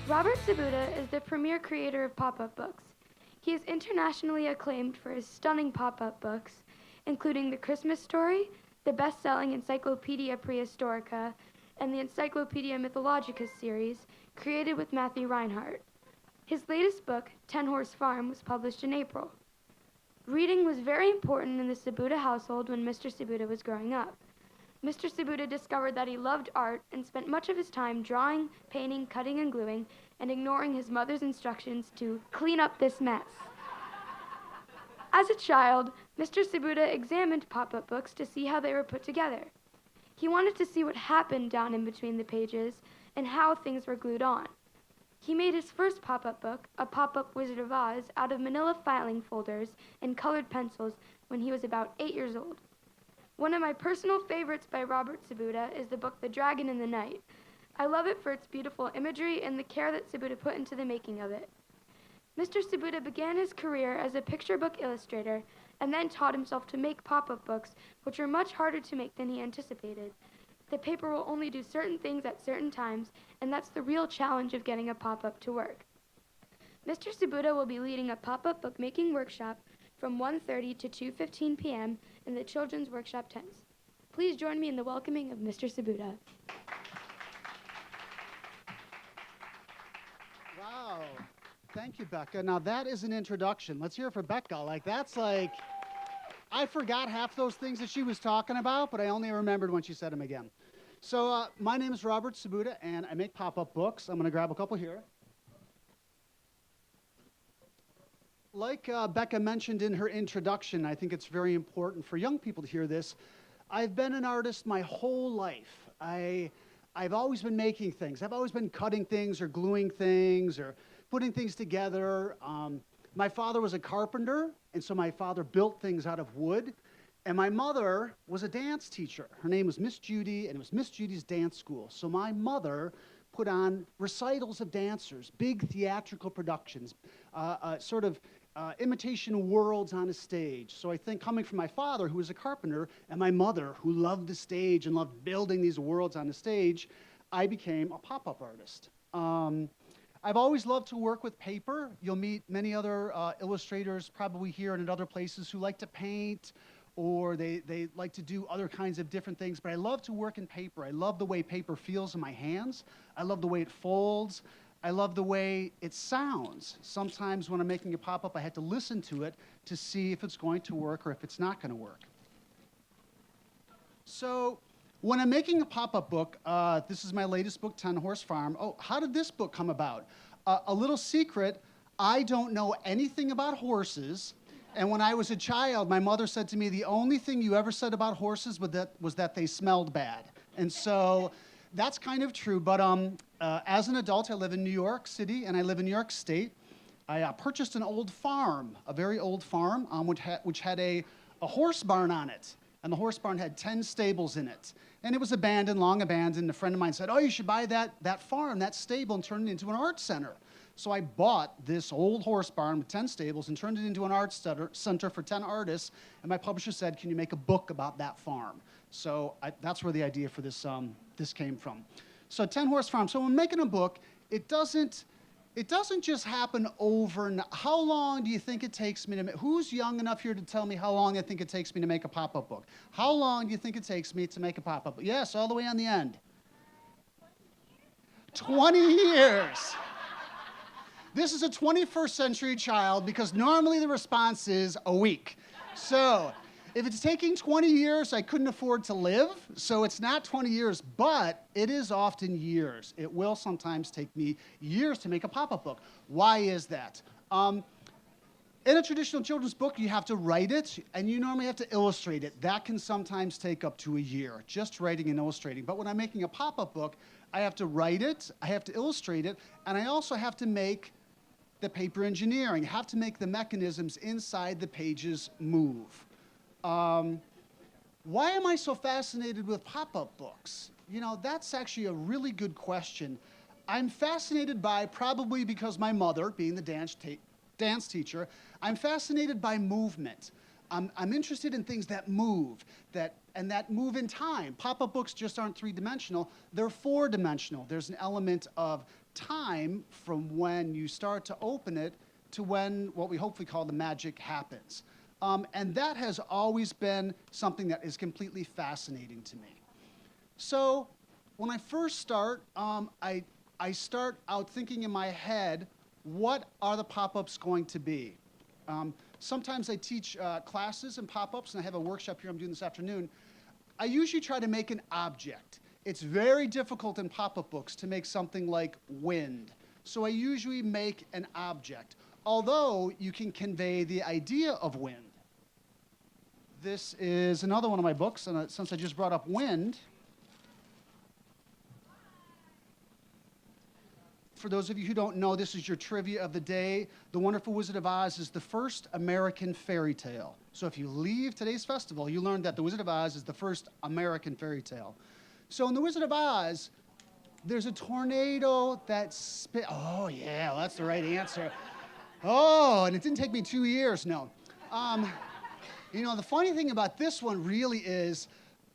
Robert Sabuda is the premier creator of pop-up books. He is internationally acclaimed for his stunning pop-up books, including The Christmas Story, the best-selling Encyclopedia Prehistorica, and the Encyclopedia Mythologica series, created with Matthew Reinhardt. His latest book, 10 Horse Farm, was published in April. Reading was very important in the Sabuda household when Mr. Sabuda was growing up. Mr. Sabuda discovered that he loved art and spent much of his time drawing, painting, cutting, and gluing, and ignoring his mother's instructions to clean up this mess. As a child, Mr. Sabuda examined pop-up books to see how they were put together. He wanted to see what happened down in between the pages and how things were glued on. He made his first pop-up book, A Pop-Up Wizard of Oz, out of manila filing folders and colored pencils when he was about 8 years old. One of my personal favorites by Robert Sabuda is the book The Dragon in the Night. I love it for its beautiful imagery and the care that Sabuda put into the making of it. Mr. Sabuda began his career as a picture book illustrator and then taught himself to make pop-up books, which are much harder to make than he anticipated. The paper will only do certain things at certain times, and that's the real challenge of getting a pop-up to work. Mr. Sabuda will be leading a pop-up bookmaking workshop from 1:30 to 2:15 p.m. in the Children's Workshop tents. Please join me in the welcoming of Mr. Sabuda. Wow. Thank you, Becca. Now that is an introduction. Let's hear it for Becca. I forgot half those things that she was talking about, but I only remembered when she said them again. So my name is Robert Sabuda, and I make pop-up books. I'm going to grab a couple here. Like Becca mentioned in her introduction, I think it's very important for young people to hear this. I've been an artist my whole life. I've always been making things. I've always been cutting things or gluing things or putting things together. My father was a carpenter, and so my father built things out of wood. And my mother was a dance teacher. Her name was Miss Judy, and it was Miss Judy's dance school. So my mother put on recitals of dancers, big theatrical productions, imitation worlds on a stage. So I think coming from my father, who was a carpenter, and my mother, who loved the stage and loved building these worlds on the stage, I became a pop-up artist. I've always loved to work with paper. You'll meet many other illustrators probably here and in other places who like to paint, or they like to do other kinds of different things, but I love to work in paper. I love the way paper feels in my hands. I love the way it folds. I love the way it sounds. Sometimes when I'm making a pop-up, I had to listen to it to see if it's going to work or if it's not going to work. So when I'm making a pop-up book, this is my latest book, 10 Horse Farm. Oh, how did this book come about? A little secret, I don't know anything about horses. And when I was a child, my mother said to me, the only thing you ever said about horses was that they smelled bad. And so that's kind of true. But as an adult, I live in New York City, and I live in New York State. I purchased an old farm, a very old farm, which had a horse barn on it. And the horse barn had 10 stables in it. And it was abandoned, long abandoned. A friend of mine said, oh, you should buy that farm, that stable, and turn it into an art center. So I bought this old horse barn with 10 stables and turned it into an art center for 10 artists. And my publisher said, can you make a book about that farm? So that's where the idea for this came from. So 10 Horse Farm. So when making a book, it doesn't just happen overnight. How long do you think it takes me to make? Who's young enough here to tell me how long I think it takes me to make a pop-up book? How long do you think it takes me to make a pop-up book? Yes, all the way on the end. 20 years. This is a 21st century child because normally the response is a week. So if it's taking 20 years, I couldn't afford to live. So it's not 20 years, but it is often years. It will sometimes take me years to make a pop-up book. Why is that? In a traditional children's book, you have to write it, and you normally have to illustrate it. That can sometimes take up to a year, just writing and illustrating. But when I'm making a pop-up book, I have to write it, I have to illustrate it, and I also have to make the paper engineering, have to make the mechanisms inside the pages move. Why am I so fascinated with pop-up books? You know, that's actually a really good question. I'm fascinated by, probably because my mother, being the dance teacher, I'm fascinated by movement. I'm interested in things that move, that move in time. Pop-up books just aren't three-dimensional, they're four-dimensional. There's an element of time from when you start to open it to when what we hopefully call the magic happens. And that has always been something that is completely fascinating to me. So when I first start, I start out thinking in my head, what are the pop-ups going to be? Sometimes I teach classes and pop-ups, and I have a workshop here I'm doing this afternoon. I usually try to make an object. It's very difficult in pop-up books to make something like wind. So I usually make an object, although you can convey the idea of wind. This is another one of my books, and since I just brought up wind, for those of you who don't know, this is your trivia of the day. The Wonderful Wizard of Oz is the first American fairy tale. So if you leave today's festival, you learned that The Wizard of Oz is the first American fairy tale. So in The Wizard of Oz, there's a tornado that oh yeah, well, that's the right answer. Oh, and it didn't take me 2 years, no. You know, the funny thing about this one really is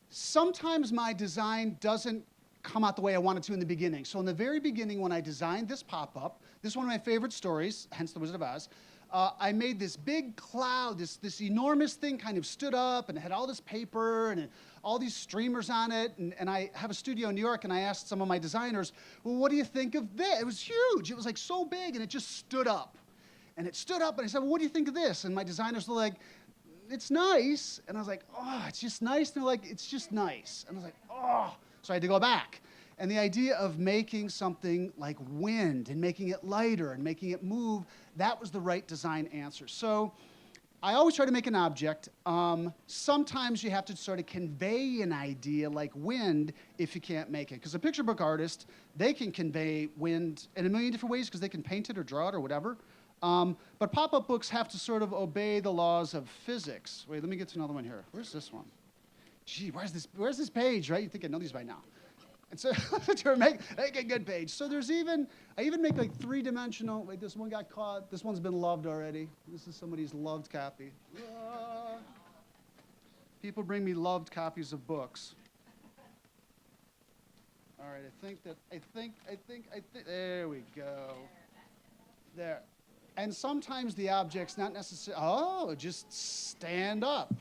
sometimes my design doesn't come out the way I wanted to in the beginning. So in the very beginning, when I designed this pop-up, this is one of my favorite stories, hence The Wizard of Oz, I made this big cloud, this enormous thing kind of stood up and it had all this paper and all these streamers on it. And I have a studio in New York, and I asked some of my designers, well, what do you think of this? It was huge. It was like so big, and it just stood up. And it stood up, and I said, well, what do you think of this? And my designers were like, it's nice. And I was like, oh, it's just nice. And they're like, it's just nice. And I was like, oh. So I had to go back. And the idea of making something like wind and making it lighter and making it move, that was the right design answer. So I always try to make an object. Sometimes you have to sort of convey an idea like wind if you can't make it. Because a picture book artist, they can convey wind in a million different ways because they can paint it or draw it or whatever. But pop-up books have to sort of obey the laws of physics. Wait, let me get to another one here. Where's this one? Gee, where's this page, right? You'd think I know these by now. And so to make a good page. So I even make like three-dimensional. Wait, this one got caught. This one's been loved already. This is somebody's loved copy. People bring me loved copies of books. All right, I think, there we go. There. And sometimes the object's not necessarily, just stand up.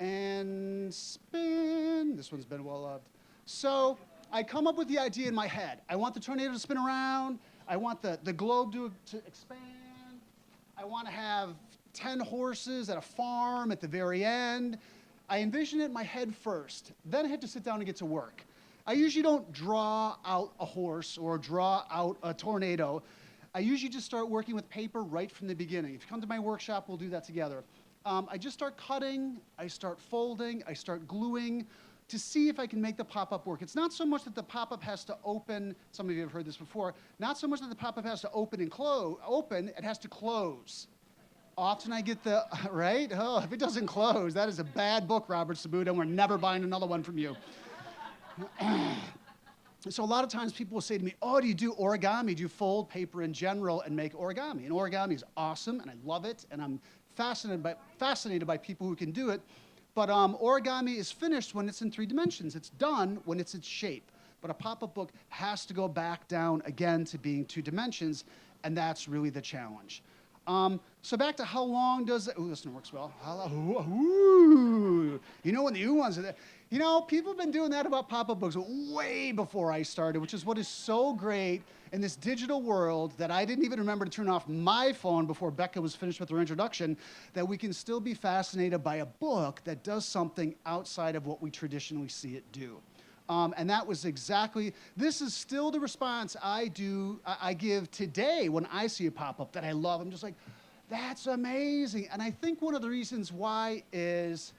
And spin. This one's been well loved. So I come up with the idea in my head. I want the tornado to spin around. I want the globe to expand. I want to have 10 horses at a farm at the very end. I envision it in my head first. Then I have to sit down and get to work. I usually don't draw out a horse or draw out a tornado. I usually just start working with paper right from the beginning. If you come to my workshop, we'll do that together. I just start cutting, I start folding, I start gluing to see if I can make the pop-up work. It's not so much that the pop-up has to open, some of you have heard this before, not so much that the pop-up has to open, it has to close. Often I get the, right? Oh, if it doesn't close, that is a bad book, Robert Sabuda, and we're never buying another one from you. So a lot of times people will say to me, oh, do you do origami? Do you fold paper in general and make origami? And origami is awesome, and I love it, and I'm fascinated by people who can do it. But origami is finished when it's in 3 dimensions. It's done when it's its shape. But a pop-up book has to go back down again to being 2 dimensions, and that's really the challenge. So back to how long does it, this one works well. Ooh, you know when the ooh ones are there. You know, people have been doing that about pop-up books way before I started, which is what is so great in this digital world that I didn't even remember to turn off my phone before Becca was finished with her introduction, that we can still be fascinated by a book that does something outside of what we traditionally see it do. And that was exactly, this is still the response I give today when I see a pop-up that I love. I'm just like, that's amazing. And I think one of the reasons why is,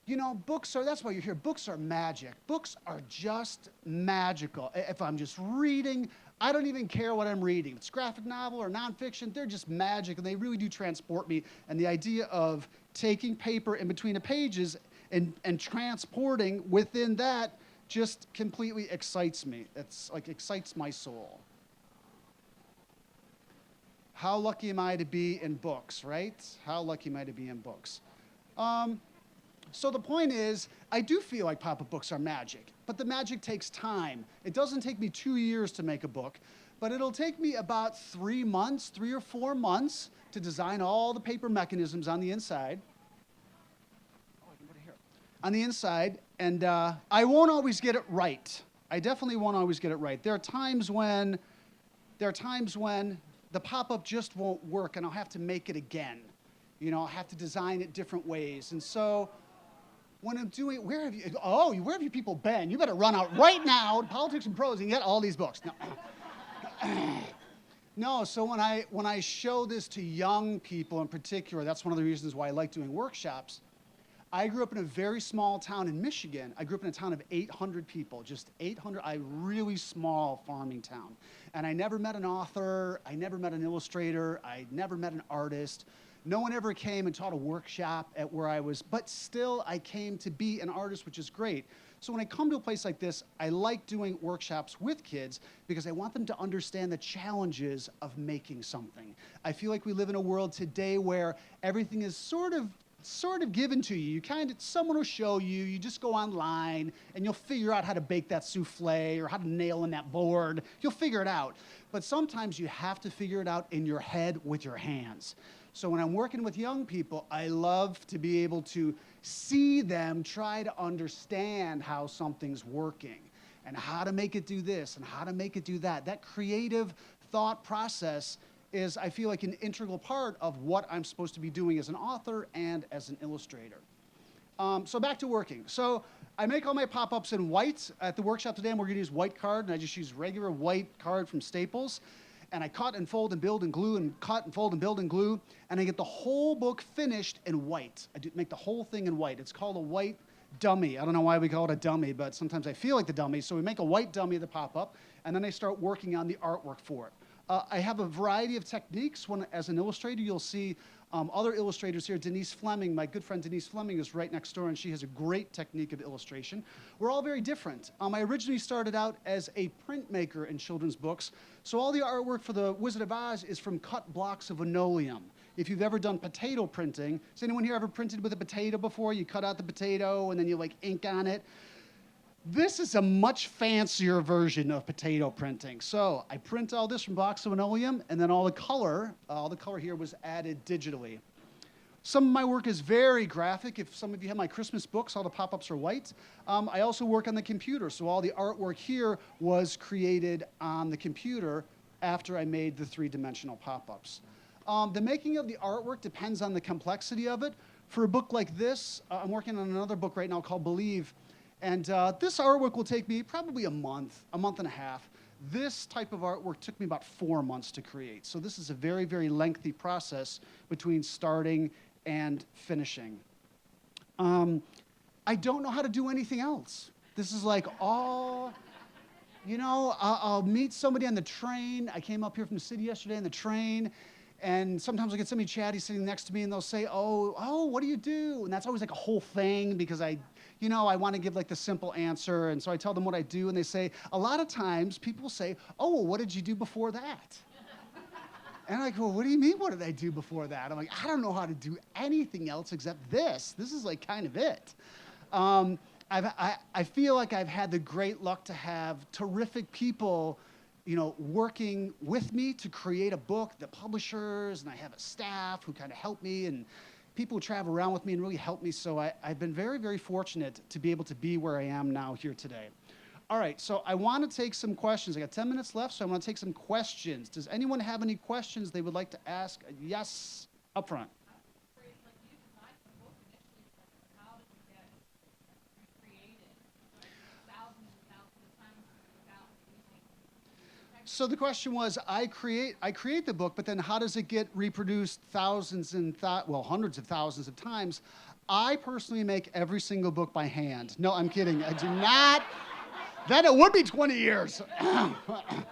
you know, that's why you're here. Books are magic. Books are just magical. If I'm just reading, I don't even care what I'm reading. If it's graphic novel or nonfiction, they're just magic, and they really do transport me. And the idea of taking paper in between the pages and transporting within that just completely excites me. It's like excites my soul. How lucky am I to be in books, right? How lucky am I to be in books? So the point is, I do feel like pop-up books are magic, but the magic takes time. It doesn't take me 2 years to make a book, but it'll take me about 3 months, 3 or 4 months to design all the paper mechanisms on the inside. Oh, I can put it here. On the inside, and I won't always get it right. I definitely won't always get it right. There are times when the pop-up just won't work, and I'll have to make it again. You know, I'll have to design it different ways, and so when I'm doing, where have you people been? You better run out right now to Politics and Prose and get all these books. No. No, so when I show this to young people in particular, that's one of the reasons why I like doing workshops. I grew up in a very small town in Michigan. I grew up in a town of 800 people, just 800, a really small farming town. And I never met an author, I never met an illustrator, I never met an artist. No one ever came and taught a workshop at where I was, but still I came to be an artist, which is great. So when I come to a place like this, I like doing workshops with kids because I want them to understand the challenges of making something. I feel like we live in a world today where everything is sort of given to you. Someone will show you, you just go online and you'll figure out how to bake that souffle or how to nail in that board. You'll figure it out. But sometimes you have to figure it out in your head with your hands. So when I'm working with young people, I love to be able to see them try to understand how something's working and how to make it do this and how to make it do that. That creative thought process is, I feel like, an integral part of what I'm supposed to be doing as an author and as an illustrator. So back to working. So I make all my pop-ups in white. At the workshop today, we're going to use white card, and I just use regular white card from Staples. And I cut and fold and build and glue and cut and fold and build and glue, and I get the whole book finished in white. I make the whole thing in white. It's called a white dummy. I don't know why we call it a dummy, but sometimes I feel like the dummy. So we make a white dummy of the pop-up, and then I start working on the artwork for it. I have a variety of techniques. As an illustrator, you'll see other illustrators here. Denise Fleming, my good friend Denise Fleming, is right next door, and she has a great technique of illustration. We're all very different. I originally started out as a printmaker in children's books, so all the artwork for The Wizard of Oz is from cut blocks of linoleum. If you've ever done potato printing, has anyone here ever printed with a potato before? You cut out the potato, and then you ink on it. This is a much fancier version of potato printing. So I print all this from blocks of linoleum, and then all the color here was added digitally. Some of my work is very graphic. If some of you have my Christmas books, all the pop-ups are white. I also work on the computer, so all the artwork here was created on the computer after I made the three-dimensional pop-ups. The making of the artwork depends on the complexity of it. For a book like this, I'm working on another book right now called Believe, and this artwork will take me probably a month and a half. This type of artwork took me about 4 months to create. So this is a very, very lengthy process between starting and finishing. I don't know how to do anything else. This is like all, I'll meet somebody on the train. I came up here from the city yesterday on the train, and sometimes I get somebody chatty sitting next to me, and they'll say, oh, what do you do? And that's always like a whole thing because I want to give the simple answer, and so I tell them what I do, and they say, a lot of times people say, oh, well, what did you do before that? And I'm like, well, what do you mean, what did I do before that? I'm like, I don't know how to do anything else except this. This is kind of it. I feel like I've had the great luck to have terrific people, working with me to create a book, the publishers, and I have a staff who kind of help me, and people who travel around with me and really help me. So I've been very, very fortunate to be able to be where I am now here today. All right, so I want to take some questions. I got 10 minutes left, so I want to take some questions. Does anyone have any questions they would like to ask? Yes, up front. So the question was, I create the book, but then how does it get reproduced thousands and hundreds of thousands of times? I personally make every single book by hand. No, I'm kidding. I do not. Then it would be 20 years.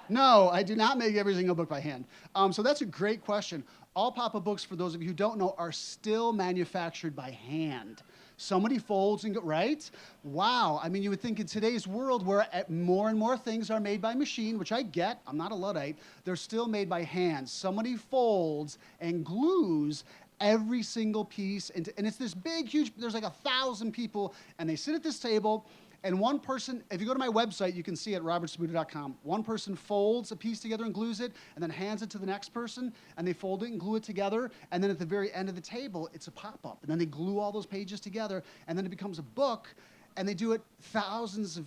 No, I do not make every single book by hand. So that's a great question. All pop-up books, for those of you who don't know, are still manufactured by hand. Somebody folds and right? Wow. I mean, you would think in today's world where more and more things are made by machine, which I get, I'm not a Luddite, they're still made by hand. Somebody folds and glues, every single piece, and it's this big, huge, there's like 1,000 people, and they sit at this table, and one person, if you go to my website, you can see at robertsabuda.com, one person folds a piece together and glues it, and then hands it to the next person, and they fold it and glue it together, and then at the very end of the table, it's a pop-up, and then they glue all those pages together, and then it becomes a book, and they do it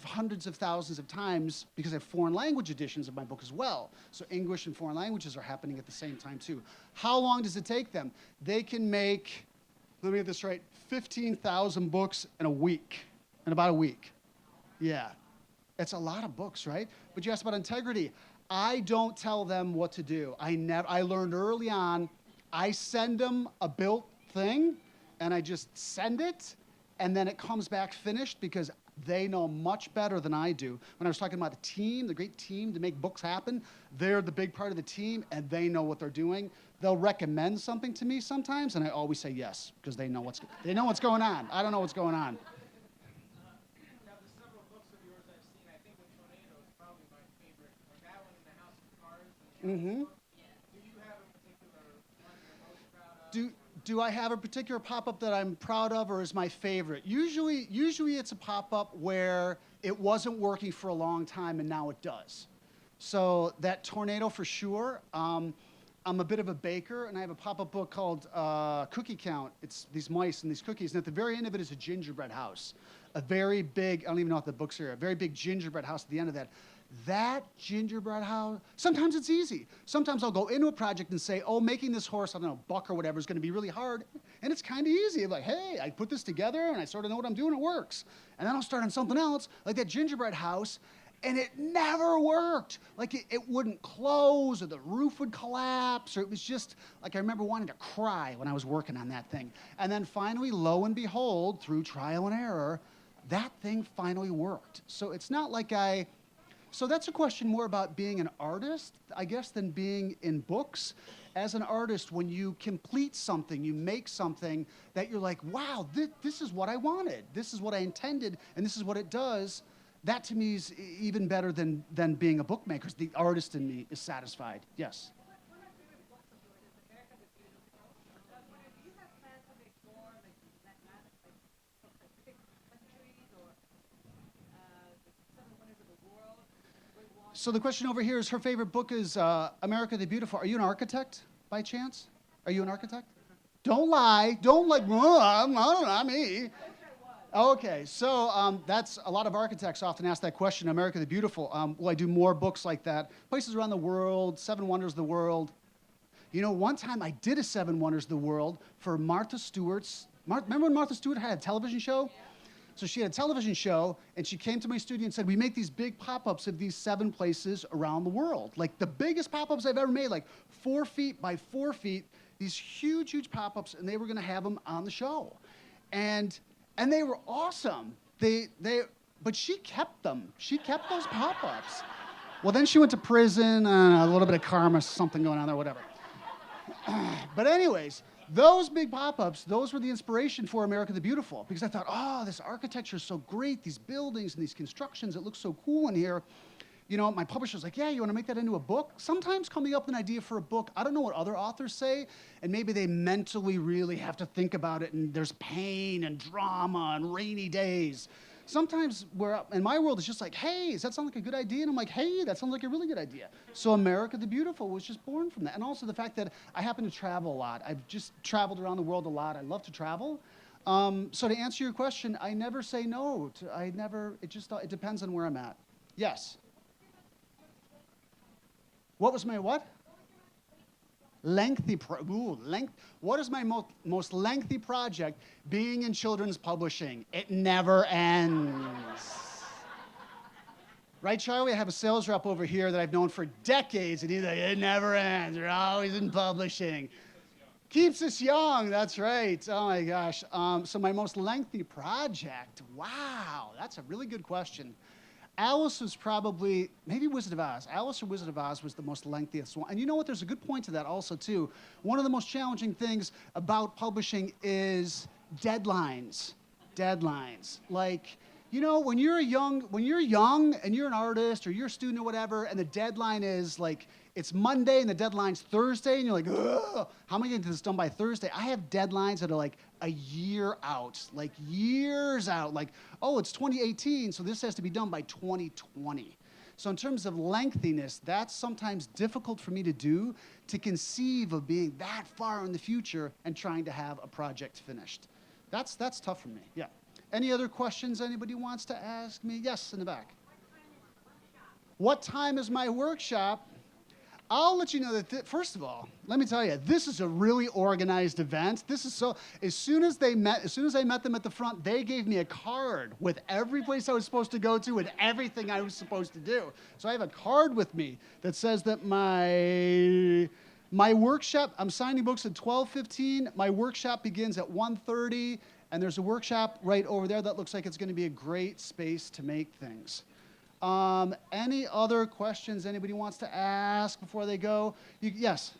hundreds of thousands of times because I have foreign language editions of my book as well. So English and foreign languages are happening at the same time too. How long does it take them? They can make, let me get this right, 15,000 books in about a week. Yeah, it's a lot of books, right? But you asked about integrity. I don't tell them what to do. I learned early on, I send them a built thing, and I just send it, and then it comes back finished because they know much better than I do. When I was talking about the team, the great team to make books happen, they're the big part of the team, and they know what they're doing. They'll recommend something to me sometimes, and I always say yes because they know what's going on. I don't know what's going on. Now, the several books of yours I've seen, I think The Tornado is probably my favorite. Like that one in the House of Cards. Mm-hmm. Do you have a particular one you're most proud of? Do I have a particular pop-up that I'm proud of or is my favorite? Usually it's a pop-up where it wasn't working for a long time and now it does. So that Tornado for sure. I'm a bit of a baker and I have a pop-up book called Cookie Count. It's these mice and these cookies, and at the very end of it is a gingerbread house. A very big, I don't even know if the book's here, a very big gingerbread house at the end of that. That gingerbread house, sometimes it's easy. Sometimes I'll go into a project and say, oh, making this horse, I don't know, buck or whatever is going to be really hard. And it's kind of easy. I'm like, hey, I put this together and I sort of know what I'm doing. It works. And then I'll start on something else, like that gingerbread house, and it never worked. Like it wouldn't close or the roof would collapse, or it was just, like I remember wanting to cry when I was working on that thing. And then finally, lo and behold, through trial and error, that thing finally worked. So it's not like So that's a question more about being an artist, I guess, than being in books. As an artist, when you complete something, you make something that you're like, wow, this is what I wanted. This is what I intended, and this is what it does. That to me is even better than being a bookmaker. The artist in me is satisfied. Yes? One of my favorite books of yours is America the Beautiful. Do you have plans to make more, like countries or Seven Wonders of the World? So the question over here is her favorite book is America the Beautiful. Are you an architect by chance? Are you an architect? Don't lie. Don't like, not me. Okay, so that's a lot of architects often ask that question, America the Beautiful. Will I do more books like that? Places around the world, Seven Wonders of the World. You know, one time I did a Seven Wonders of the World for Martha Stewart's, remember when Martha Stewart had a television show? Yeah. So she had a television show, and she came to my studio and said, we make these big pop-ups of these 7 places around the world. Like the biggest pop-ups I've ever made, like 4 feet by 4 feet, these huge, huge pop-ups, and they were gonna have them on the show. And they were awesome. But she kept them. She kept those pop-ups. Well, then she went to prison, a little bit of karma, something going on there, whatever. But anyways, those big pop-ups, those were the inspiration for America the Beautiful, because I thought, oh, this architecture is so great, these buildings and these constructions, it looks so cool in here. You know, my publisher's like, yeah, you want to make that into a book? Sometimes coming up with an idea for a book, I don't know what other authors say, and maybe they mentally really have to think about it, and there's pain and drama and rainy days. Sometimes in my world, it's just like, hey, does that sound like a good idea? And I'm like, hey, that sounds like a really good idea. So America the Beautiful was just born from that. And also the fact that I happen to travel a lot. I've just traveled around the world a lot. I love to travel. So to answer your question, I never say no. It depends on where I'm at. Yes? What was my what? What is my most lengthy project? Being in children's publishing. It never ends. Right, Charlie? I have a sales rep over here that I've known for decades, and he's like, it never ends. We're always in publishing. Keeps us young, that's right. Oh my gosh. So my most lengthy project, wow, that's a really good question. Alice was probably, maybe Wizard of Oz. Alice or Wizard of Oz was the most lengthiest one. And you know what? There's a good point to that also, too. One of the most challenging things about publishing is deadlines. Deadlines. Like, you know, when you're young and you're an artist or you're a student or whatever, and the deadline is like it's Monday and the deadline's Thursday, and you're like, ugh, how am I going to get this done by Thursday? I have deadlines that are like a year out, like years out. Like, oh, it's 2018, so this has to be done by 2020. So in terms of lengthiness, that's sometimes difficult for me to do, to conceive of being that far in the future and trying to have a project finished. That's tough for me, yeah. Any other questions anybody wants to ask me? Yes, in the back. What time is my workshop? I'll let you know that, first of all, let me tell you, this is a really organized event. This is so, as soon as I met them at the front, they gave me a card with every place I was supposed to go to and everything I was supposed to do. So I have a card with me that says that my workshop, I'm signing books at 12:15. My workshop begins at 1:30, and there's a workshop right over there that looks like it's going to be a great space to make things. Any other questions anybody wants to ask before they go? Yes?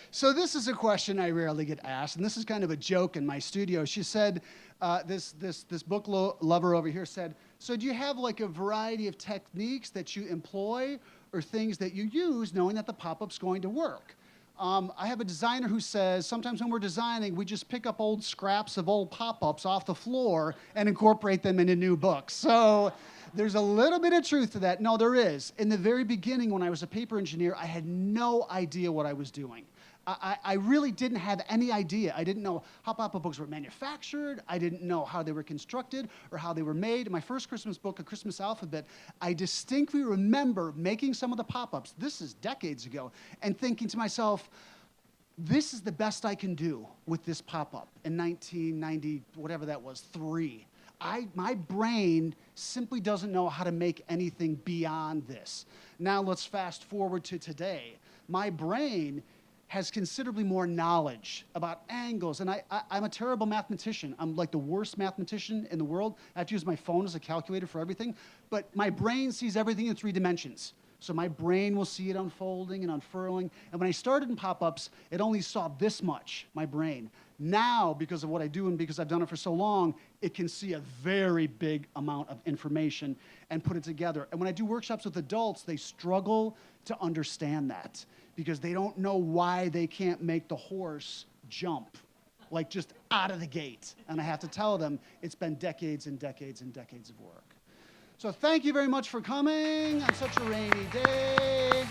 So this is a question I rarely get asked, and this is kind of a joke in my studio. She said, this book lover over here said, so do you have like a variety of techniques that you employ or things that you use knowing that the pop-up's going to work? I have a designer who says sometimes when we're designing, we just pick up old scraps of old pop-ups off the floor and incorporate them into new books. So there's a little bit of truth to that. No, there is. In the very beginning, when I was a paper engineer, I had no idea what I was doing. I really didn't have any idea. I didn't know how pop-up books were manufactured. I didn't know how they were constructed or how they were made. My first Christmas book, A Christmas Alphabet, I distinctly remember making some of the pop-ups, this is decades ago, and thinking to myself, this is the best I can do with this pop-up in 1990, whatever that was, 3. My brain simply doesn't know how to make anything beyond this. Now let's fast forward to today. My brain has considerably more knowledge about angles, and I'm a terrible mathematician. I'm like the worst mathematician in the world. I have to use my phone as a calculator for everything, but my brain sees everything in 3 dimensions. So my brain will see it unfolding and unfurling, and when I started in pop-ups, it only saw this much, my brain. Now, because of what I do and because I've done it for so long, it can see a very big amount of information and put it together. And when I do workshops with adults, they struggle to understand that because they don't know why they can't make the horse jump, like just out of the gate. And I have to tell them it's been decades and decades and decades of work. So thank you very much for coming on such a rainy day.